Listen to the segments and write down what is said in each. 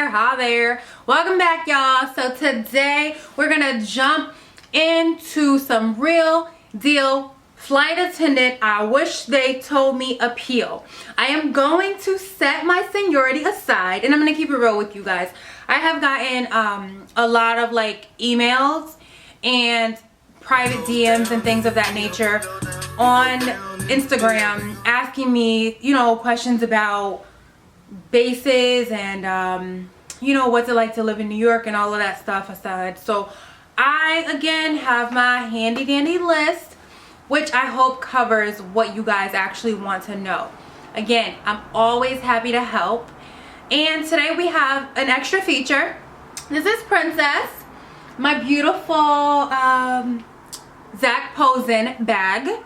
Hi there. Welcome back, y'all. So today we're gonna jump into some real deal flight attendant I wish they told me appeal. I am going to set my seniority aside and I'm gonna keep it real with you guys. I have gotten a lot of like emails and private DMs and things of that nature on Instagram asking me, you know, questions about bases and you know, what's it like to live in New York and all of that stuff aside. So I again have my handy dandy list, which I hope covers what you guys actually want to know. Again, I'm always happy to help. And today we have an extra feature. This is Princess, my beautiful Zach Posen bag.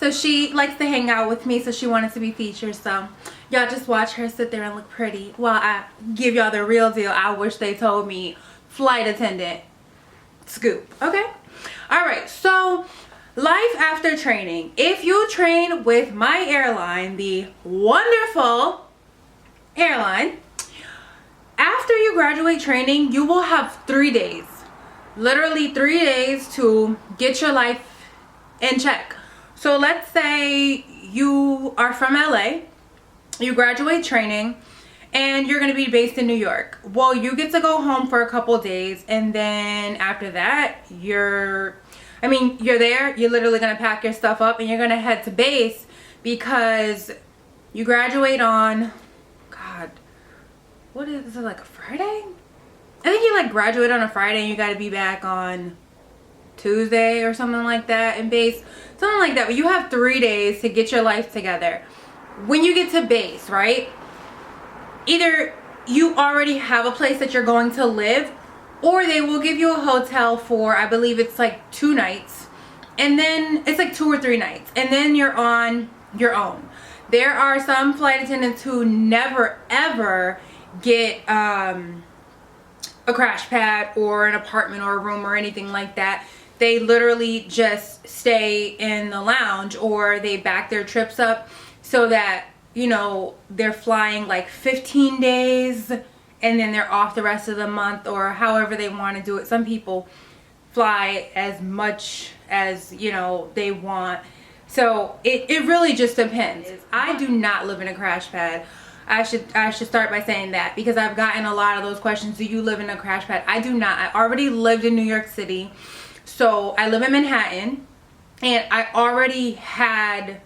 So she likes to hang out with me, so she wanted to be featured. So y'all just watch her sit there and look pretty while I give y'all the real deal. I wish they told me flight attendant scoop. Okay? Alright, so life after training. If you train with my airline, the wonderful airline, after you graduate training, you will have 3 days. Literally 3 days to get your life in check. So let's say you are from LA, you graduate training, and you're going to be based in New York. Well, you get to go home for a couple days, and then after that, you're there, you're literally going to pack your stuff up, and you're going to head to base because you graduate on, God, what is it, like a Friday? I think you like graduate on a Friday, and you got to be back on Tuesday or something like that in base, something like that. But you have 3 days to get your life together. When you get to base, right, either you already have a place that you're going to live, or they will give you a hotel for, I believe it's like 2 nights, and then it's like 2 or 3 nights, and then you're on your own. There are some flight attendants who never ever get a crash pad or an apartment or a room or anything like that. They literally just stay in the lounge, or they back their trips up so that, you know, they're flying like 15 days and then they're off the rest of the month, or however they want to do it. Some people fly as much as, you know, they want. So it really just depends. I do not live in a crash pad. I should start by saying that, because I've gotten a lot of those questions. Do you live in a crash pad? I do not. I already lived in New York City. So I live in Manhattan, and I already had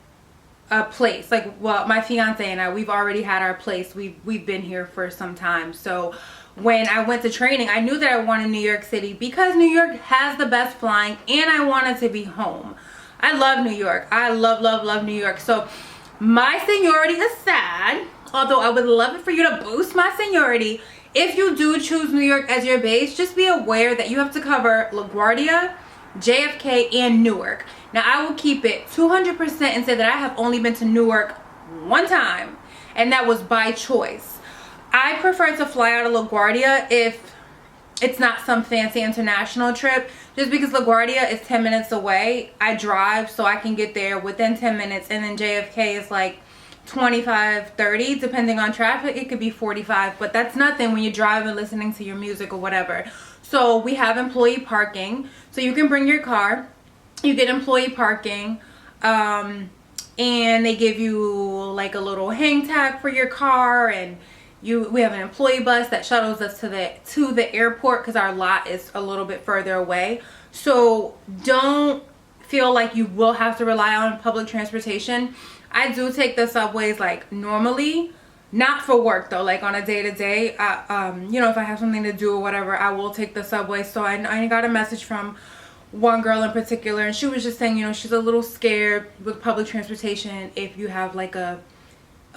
a place. Like, well, my fiance and I, we've already had our place. We've been here for some time. So when I went to training, I knew that I wanted New York City because New York has the best flying, and I wanted to be home. I love New York. I love New York. So my seniority aside, although I would love it for you to boost my seniority, if you do choose New York as your base, just be aware that you have to cover LaGuardia, JFK, and Newark. Now, I will keep it 200% and say that I have only been to Newark one time, and that was by choice. I prefer to fly out of LaGuardia if it's not some fancy international trip, just because LaGuardia is 10 minutes away. I drive, so I can get there within 10 minutes, and then JFK is like 25, 30, depending on traffic. It could be 45, but that's nothing when you're driving, listening to your music or whatever. So we have employee parking, so you can bring your car. You get employee parking, and they give you like a little hang tag for your car, and we have an employee bus that shuttles us to the airport, because our lot is a little bit further away. So don't feel like you will have to rely on public transportation. I do take the subways like normally, not for work though, like on a day-to-day. You know, if I have something to do or whatever, I will take the subway. So I got a message from one girl in particular, and she was just saying, you know, she's a little scared with public transportation if you have like a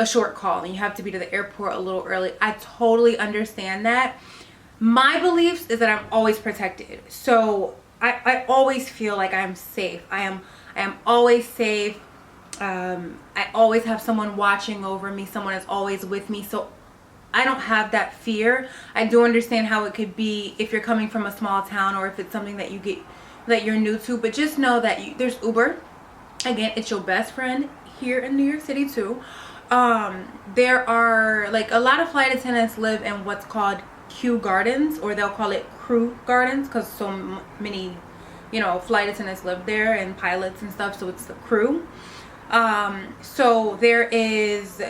short call and you have to be to the airport a little early. I totally understand that. My beliefs is that I'm always protected. So I always feel like I'm safe. I am always safe. I always have someone watching over me. Someone is always with me. So I don't have that fear. I do understand how it could be if you're coming from a small town, or if it's something that you're new to. But just know that there's Uber. Again, it's your best friend here in New York City too. There are like a lot of flight attendants live in what's called Q gardens, or they'll call it crew gardens, because so many, you know, flight attendants live there and pilots and stuff, so it's the crew. So there is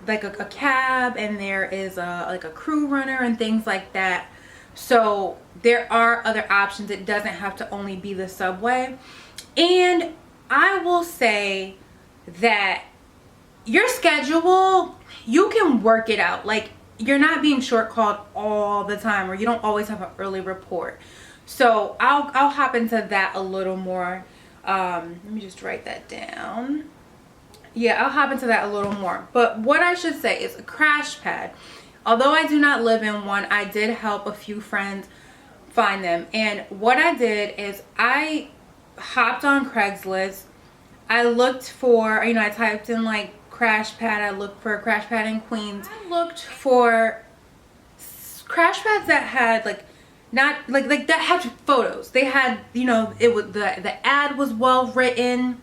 like a cab, and there is like a crew runner and things like that. So there are other options. It doesn't have to only be the subway. And I will say that your schedule, you can work it out. Like, you're not being short called all the time, or you don't always have an early report. So I'll hop into that a little more. Let me just write that down. Yeah, I'll hop into that a little more. But what I should say is a crash pad. Although I do not live in one, I did help a few friends find them. And what I did is I hopped on Craigslist. I looked for, you know, I typed in like crash pad. I looked for a crash pad in Queens. I looked for crash pads that had like, not like that had photos. They had, you know, it was the ad was well written,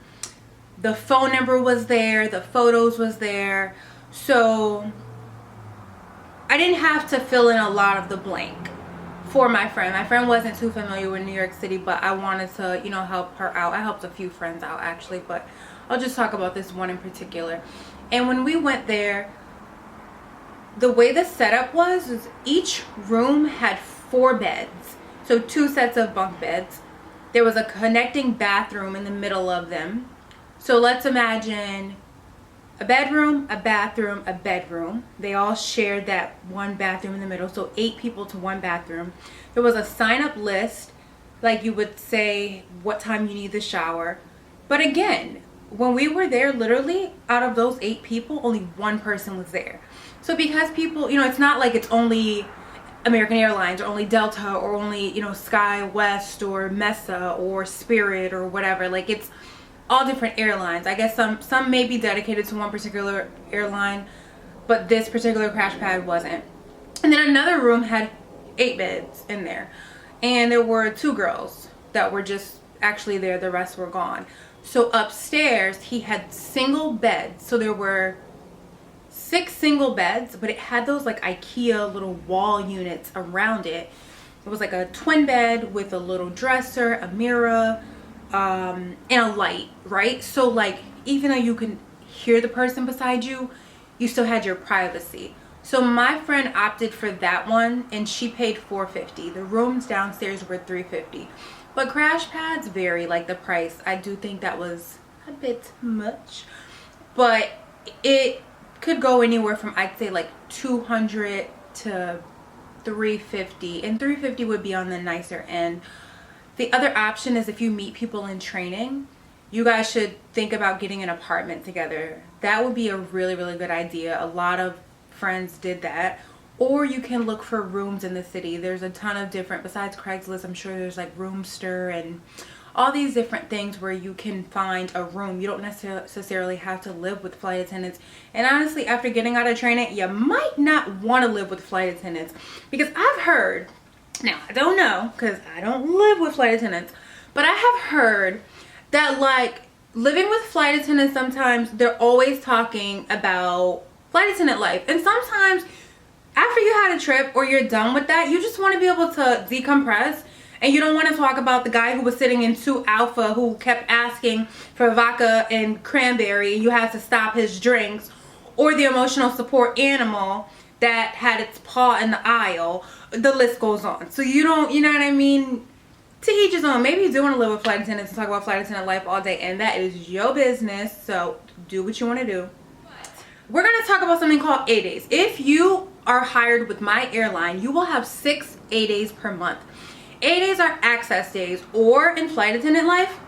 the phone number was there, the photos was there. So I didn't have to fill in a lot of the blank for my friend. My friend wasn't too familiar with New York City, but I wanted to, you know, help her out. I helped a few friends out actually, but I'll just talk about this one in particular. And when we went there, the way the setup was each room had 4 beds. So 2 sets of bunk beds. There was a connecting bathroom in the middle of them. So let's imagine a bedroom, a bathroom, a bedroom. They all shared that one bathroom in the middle. So 8 people to 1 bathroom. There was a sign-up list, like you would say what time you need the shower. But again, when we were there, literally out of those 8 people, only 1 person was there. So because people, you know, it's not like it's only American Airlines or only Delta or only, you know, Sky West or Mesa or Spirit or whatever. Like, it's all different airlines. I guess some may be dedicated to one particular airline, but this particular crash pad wasn't. And then another room had 8 beds in there, and there were 2 girls that were just actually there. The rest were gone. So upstairs he had single beds. So there were 6 single beds, but it had those like IKEA little wall units around it. It was like a twin bed with a little dresser, a mirror, and a light, right? So like, even though you can hear the person beside you, you still had your privacy. So my friend opted for that one, and she paid $450. The rooms downstairs were $350. But crash pads vary, like the price. I do think that was a bit much, but it could go anywhere from, I'd say, like $200 to $350, and $350 would be on the nicer end. The other option is if you meet people in training, you guys should think about getting an apartment together. That would be a really, really good idea. A lot of friends did that. Or you can look for rooms in the city. There's a ton of different, besides Craigslist, I'm sure there's like Roomster and all these different things where you can find a room. You don't necessarily have to live with flight attendants. And honestly, after getting out of training, you might not want to live with flight attendants, because I've heard, now I don't know because I don't live with flight attendants, but I have heard that like living with flight attendants, sometimes they're always talking about flight attendant life. And sometimes after you had a trip or you're done with that, you just want to be able to decompress. And you don't want to talk about the guy who was sitting in 2 Alpha who kept asking for vodka and cranberry. You had to stop his drinks. Or the emotional support animal that had its paw in the aisle. The list goes on. So you don't, you know what I mean? To each his own. Maybe you do want to live with flight attendants and talk about flight attendant life all day, and that is your business. So do what you want to do. We're going to talk about something called A-Days. If you are hired with my airline, you will have 6 A-Days per month. A-Days are access days, or in flight attendant life,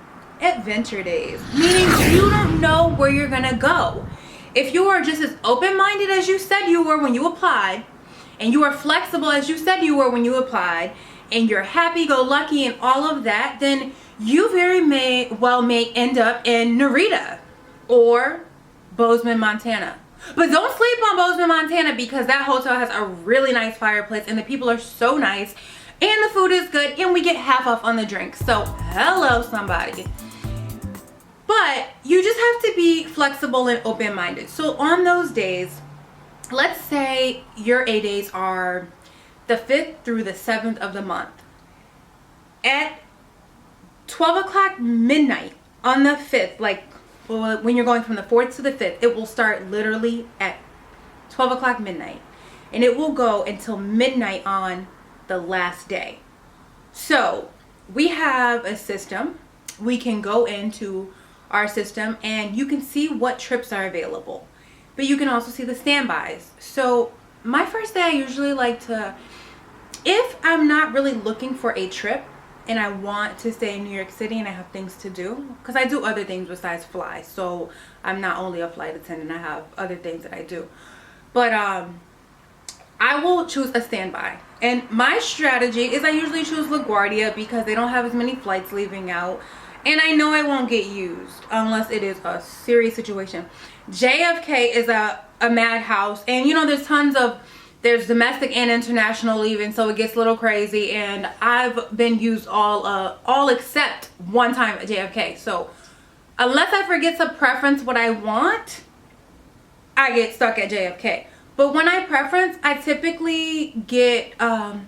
adventure days. Meaning you don't know where you're going to go. If you are just as open-minded as you said you were when you applied, and you are flexible as you said you were when you applied, and you're happy-go-lucky and all of that, then you may end up in Narita or Bozeman, Montana. But don't sleep on Bozeman, Montana, because that hotel has a really nice fireplace and the people are so nice and the food is good and we get half off on the drinks. So hello somebody. But you just have to be flexible and open-minded. So on those days, let's say your A days are the 5th through the 7th of the month. At 12 o'clock midnight on the 5th, like when you're going from the 4th to the 5th, it will start literally at 12 o'clock midnight. And it will go until midnight on the last day. So we have a system. We can go into our system and you can see what trips are available. But you can also see the standbys. So my first day, I usually like to, if I'm not really looking for a trip and I want to stay in New York City and I have things to do, because I do other things besides fly. So I'm not only a flight attendant, I have other things that I do. But I will choose a standby. And my strategy is I usually choose LaGuardia because they don't have as many flights leaving out. And I know I won't get used unless it is a serious situation. JFK is a madhouse. And you know, there's domestic and international leaving, so it gets a little crazy. And I've been used all except one time at JFK. So unless I forget to preference what I want, I get stuck at JFK. But when I preference, I typically get sorry